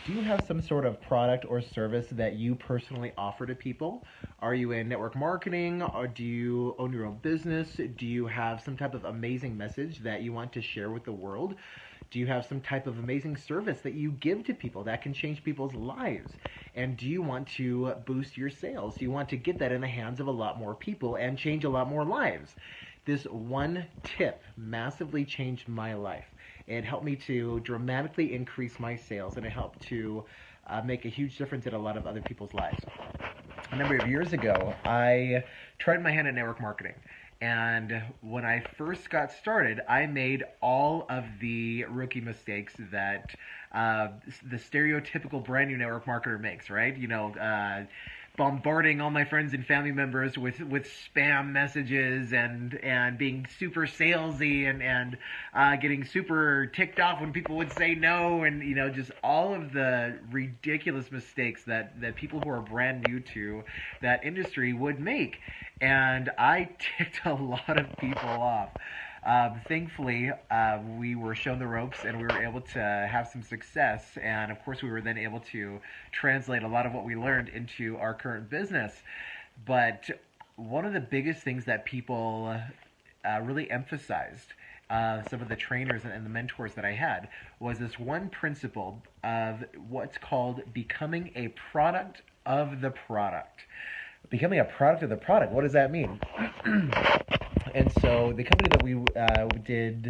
Do you have some sort of product or service that you personally offer to people? Are you in network marketing, or do you own your own business? Do you have some type of amazing message that you want to share with the world? Do you have some type of amazing service that you give to people that can change people's lives? And do you want to boost your sales? Do you want to get that in the hands of a lot more people and change a lot more lives? This one tip massively changed my life. It helped me to dramatically increase my sales, and it helped to make a huge difference in a lot of other people's lives. A number of years ago, I tried my hand at network marketing. And when I first got started, I made all of the rookie mistakes that uh, the stereotypical brand new network marketer makes, right? Bombarding all my friends and family members with spam messages and being super salesy and getting super ticked off when people would say no, and just all of the ridiculous mistakes that people who are brand new to that industry would make. And I ticked a lot of people off. Thankfully, we were shown the ropes and we were able to have some success. And of course, we were then able to translate a lot of what we learned into our current business. But one of the biggest things that people really emphasized, some of the trainers and the mentors that I had, was this one principle of what's called becoming a product of the product. Becoming a product of the product. What does that mean? And so the company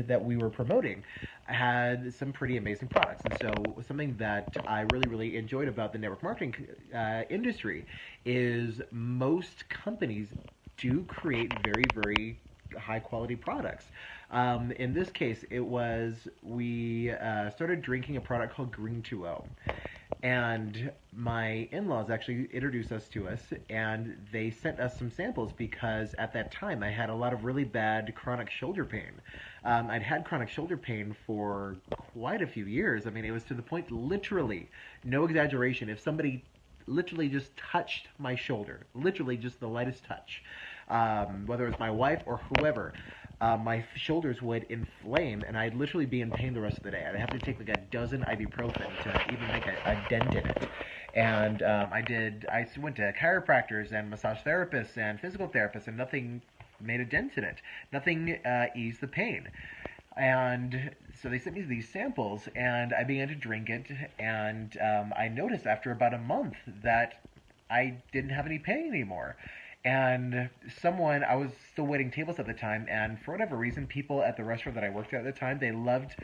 that we were promoting had some pretty amazing products. And so something that I really, really enjoyed about the network marketing industry is most companies do create very, very high quality products. In this case, it was we started drinking a product called Green 2O. And my in-laws actually introduced us to us, and they sent us some samples because at that time I had a lot of really bad chronic shoulder pain. I'd had chronic shoulder pain for quite a few years. I mean, it was to the point, literally, no exaggeration, if somebody literally just touched my shoulder, literally just the lightest touch, whether it was my wife or whoever, my shoulders would inflame, and I'd literally be in pain the rest of the day. I'd have to take like a dozen ibuprofen to even make a dent in it. And I went to chiropractors and massage therapists and physical therapists, and nothing made a dent in it. Nothing eased the pain. And so they sent me these samples, and I began to drink it, and I noticed after about a month that I didn't have any pain anymore. And I was still waiting tables at the time, and for whatever reason, people at the restaurant that I worked at the time, they loved,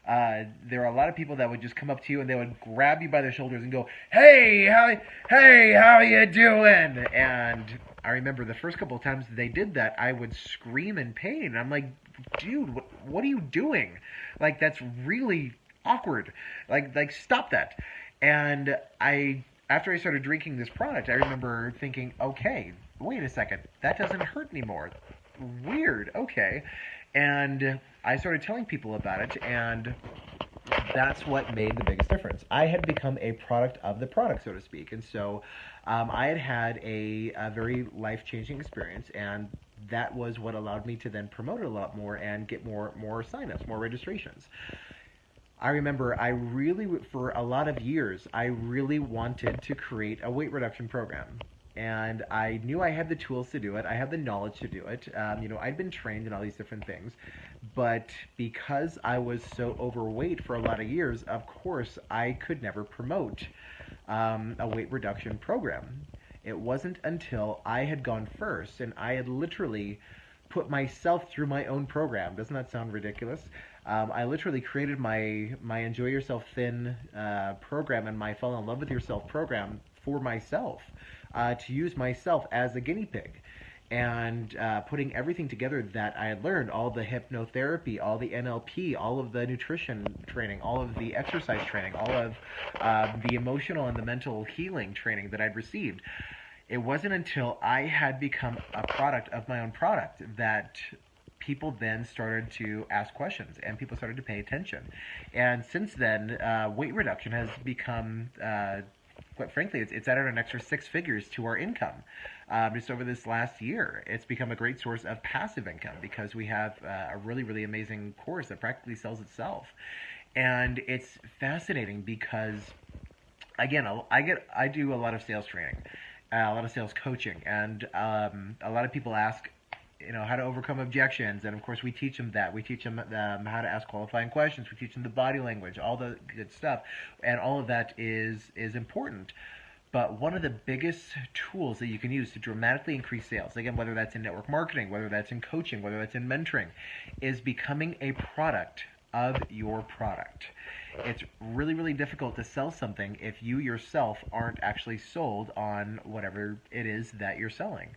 there were a lot of people that would just come up to you and they would grab you by the shoulders and go, hey, how you doing? And I remember the first couple of times they did that, I would scream in pain. And I'm like, dude, what are you doing? Like, that's really awkward. Like, stop that. And after I started drinking this product, I remember thinking, okay, wait a second, that doesn't hurt anymore. Weird, okay. And I started telling people about it, and that's what made the biggest difference. I had become a product of the product, so to speak. And so I had had a very life changing experience, and that was what allowed me to then promote it a lot more and get more signups, more registrations. I remember for a lot of years, I really wanted to create a weight reduction program. And I knew I had the tools to do it. I had the knowledge to do it. I'd been trained in all these different things. But because I was so overweight for a lot of years, of course, I could never promote a weight reduction program. It wasn't until I had gone first and I had literally put myself through my own program. Doesn't that sound ridiculous? I literally created my Enjoy Yourself Thin program and my Fall in Love with Yourself program for myself, to use myself as a guinea pig. And putting everything together that I had learned, all the hypnotherapy, all the NLP, all of the nutrition training, all of the exercise training, all of the emotional and the mental healing training that I'd received. It wasn't until I had become a product of my own product that people then started to ask questions and people started to pay attention. And since then, weight reduction has become, quite frankly, it's added an extra six figures to our income. Just over this last year, it's become a great source of passive income because we have a really, really amazing course that practically sells itself. And it's fascinating because again, I do a lot of sales training, a lot of sales coaching, and a lot of people ask, how to overcome objections, and of course we teach them that. We teach them how to ask qualifying questions. We teach them the body language, all the good stuff, and all of that is important. But one of the biggest tools that you can use to dramatically increase sales, again, whether that's in network marketing, whether that's in coaching, whether that's in mentoring, is becoming a product of your product. It's really, really difficult to sell something if you yourself aren't actually sold on whatever it is that you're selling,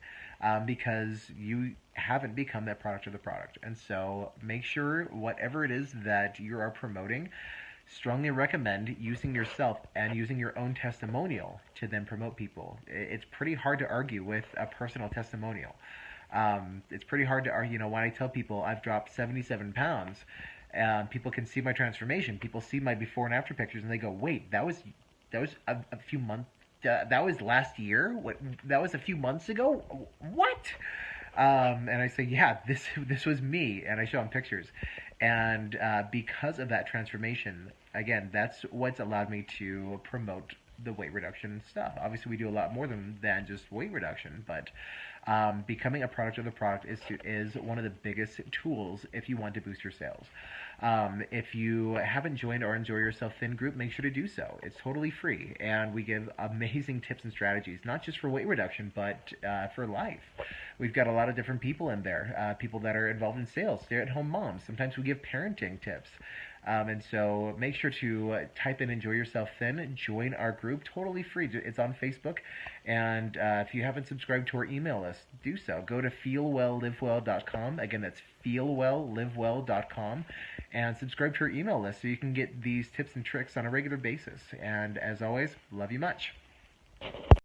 because you haven't become that product of the product. And so make sure whatever it is that you are promoting, strongly recommend using yourself and using your own testimonial to then promote people. It's pretty hard to argue with a personal testimonial. It's pretty hard to argue. When I tell people I've dropped 77 pounds, people can see my transformation. People see my before and after pictures, and they go, "Wait, that was a few months. That was last year. What? That was a few months ago. What?" And I say, "Yeah, this was me," and I show them pictures. And because of that transformation, again, that's what's allowed me to promote the weight reduction stuff. Obviously, we do a lot more than just weight reduction, but becoming a product of the product is one of the biggest tools if you want to boost your sales. If you haven't joined our Enjoy Yourself Thin group, make sure to do so. It's totally free, and we give amazing tips and strategies, not just for weight reduction, but for life. We've got a lot of different people in there, people that are involved in sales, stay-at-home moms. Sometimes we give parenting tips. And so make sure to type in Enjoy Yourself Thin, join our group, totally free. It's on Facebook. And if you haven't subscribed to our email list, do so. Go to feelwelllivewell.com. Again, that's feelwelllivewell.com. And subscribe to our email list so you can get these tips and tricks on a regular basis. And as always, love you much.